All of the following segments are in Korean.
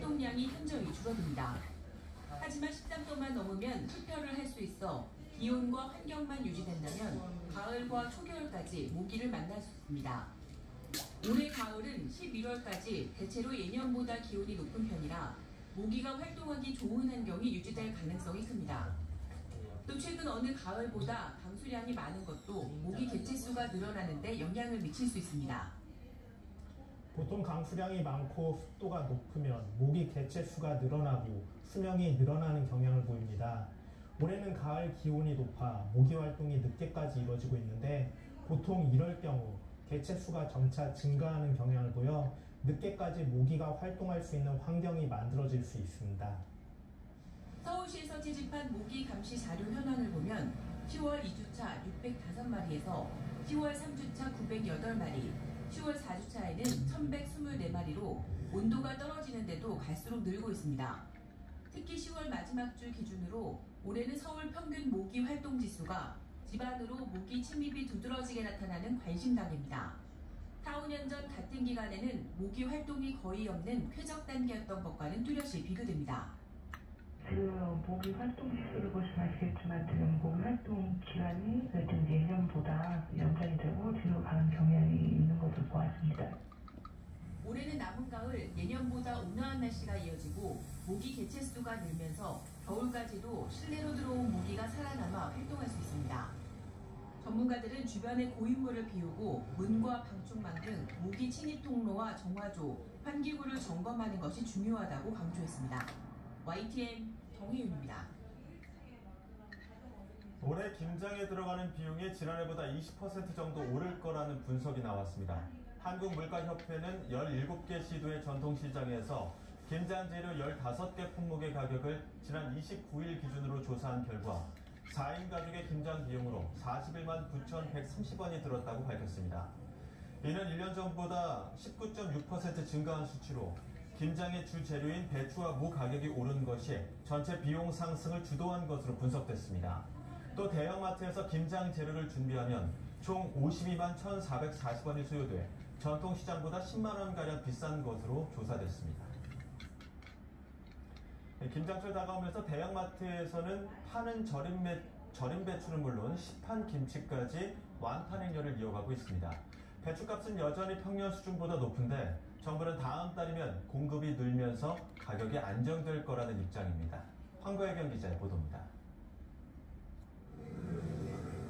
활동량이 현저히 줄어듭니다. 하지만 13도만 넘으면 흡혈을 할 수 있어 기온과 환경만 유지된다면 가을과 초겨울까지 모기를 만날 수 있습니다. 올해 가을은 11월까지 대체로 예년보다 기온이 높은 편이라 모기가 활동하기 좋은 환경이 유지될 가능성이 큽니다. 또 최근 어느 가을보다 강수량이 많은 것도 모기 개체수가 늘어나는 데 영향을 미칠 수 있습니다. 보통 강수량이 많고 습도가 높으면 모기 개체수가 늘어나고 수명이 늘어나는 경향을 보입니다. 올해는 가을 기온이 높아 모기 활동이 늦게까지 이루어지고 있는데 보통 이럴 경우 개체수가 점차 증가하는 경향을 보여 늦게까지 모기가 활동할 수 있는 환경이 만들어질 수 있습니다. 서울시에서 채집한 모기 감시 자료 현황을 보면 10월 2주차 605마리에서 10월 3주차 908마리, 10월 4주차에는 1124마리로 온도가 떨어지는데도 갈수록 늘고 있습니다. 특히 10월 마지막 주 기준으로 올해는 서울 평균 모기 활동 지수가 집안으로 모기 침입이 두드러지게 나타나는 관심단계입니다. 4, 5년 전 같은 기간에는 모기 활동이 거의 없는 쾌적 단계였던 것과는 뚜렷이 비교됩니다. 모기 활동 지수를 보시면 아시겠지만 지금 모기 활동 기간이 좀 예년보다 연장이 되고 뒤로 가는 경향이 있는 것을 보았습니다. 올해는 남은 가을 예년보다 온화한 날씨가 이어지고 모기 개체수가 늘면서 겨울까지도 실내로 들어온 모기가 살아남아 활동할 수 있습니다. 전문가들은 주변의 고인물을 비우고 문과 방충망 등 모기 침입 통로와 정화조, 환기구를 점검하는 것이 중요하다고 강조했습니다. YTN 정혜윤입니다. 올해 김장에 들어가는 비용이 지난해보다 20% 정도 오를 거라는 분석이 나왔습니다. 한국물가협회는 17개 시도의 전통시장에서 김장 재료 15개 품목의 가격을 지난 29일 기준으로 조사한 결과 4인 가족의 김장 비용으로 41만 9,130원이 들었다고 밝혔습니다. 이는 1년 전보다 19.6% 증가한 수치로 김장의 주 재료인 배추와 무 가격이 오른 것이 전체 비용 상승을 주도한 것으로 분석됐습니다. 또 대형마트에서 김장 재료를 준비하면 총 52만 1,440원이 수요돼 전통시장보다 10만원가량 비싼 것으로 조사됐습니다. 김장철 다가오면서 대형마트에서는 파는 절임 배추는 물론 시판 김치까지 완판 행렬을 이어가고 있습니다. 배추값은 여전히 평년 수준보다 높은데 정부는 다음 달이면 공급이 늘면서 가격이 안정될 거라는 입장입니다. 황거혜경 기자의 보도입니다.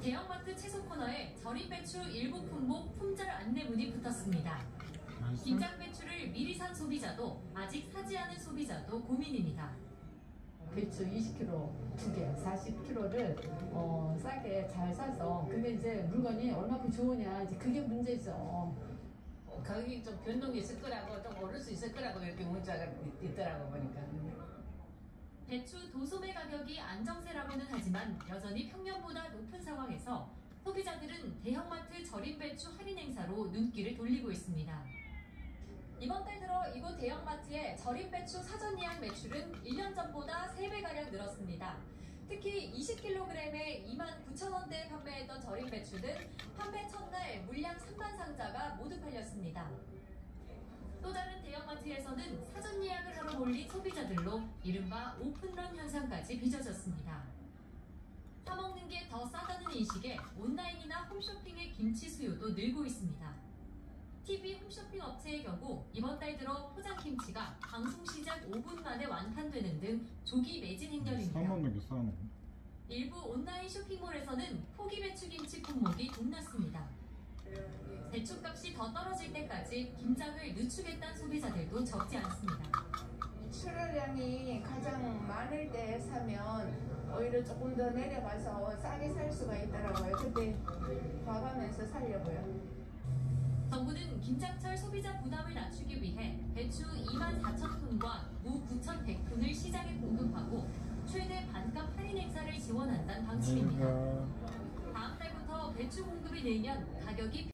대형마트 채소 코너에 절임 배추 일부 품목 품절 안내문이 붙었습니다. 김장 배추를 미리 산 소비자도 아직 사지 않은 소비자도 고민입니다. 배추 20kg 2개, 40kg를 싸게 잘 사서 근데 이제 물건이 얼마큼 좋으냐 이제 그게 문제죠. 가격이 좀 변동이 있을 거라고 좀 오를 수 있을 거라고 이렇게 문자가 있더라고 보니까. 배추 도소매 가격이 안정세라고는 하지만 여전히 평년보다 높은 상황에서 소비자들은 대형마트 절임 배추 할인 행사로 눈길을 돌리고 있습니다. 이번 달 들어 이곳 대형마트의 절임 배추 사전 예약 매출은 1년 전보다 3배가량 늘었습니다. 특히 20kg에 29,000원대에 판매했던 절임 배추는 판매 첫날 물량 3만 상자가 모두 팔렸습니다. 또 다른 대형마트에서는 사전 예약을 하러 몰린 소비자들로 이른바 오픈런 현상까지 빚어졌습니다. 사먹는 게 더 싸다는 인식에 온라인이나 홈쇼핑의 김치 수요도 늘고 있습니다. TV 홈쇼핑 업체의 경우 이번 달 들어 포장김치가 방송 시작 5분 만에 완판되는 등 조기 매진 행렬입니다. 일부 온라인 쇼핑몰에서는 포기 배추김치 품목이 동났습니다. 배추값이 더 떨어질 때까지 김장을 늦추겠다는 소비자들도 적지 않습니다. 출하량이 가장 많을 때 사면 오히려 조금 더 내려가서 싸게 살 수가 있더라고요. 그때 봐가면서 살려고요. 정부는 김장철 소비자 부담을 낮추기 위해 배추 24,000톤과 무 9,100톤을 시장에 공급하고 최대 반값 할인 행사를 지원한다는 방침입니다. 다음 달부터 배추 공급이 늘면 가격이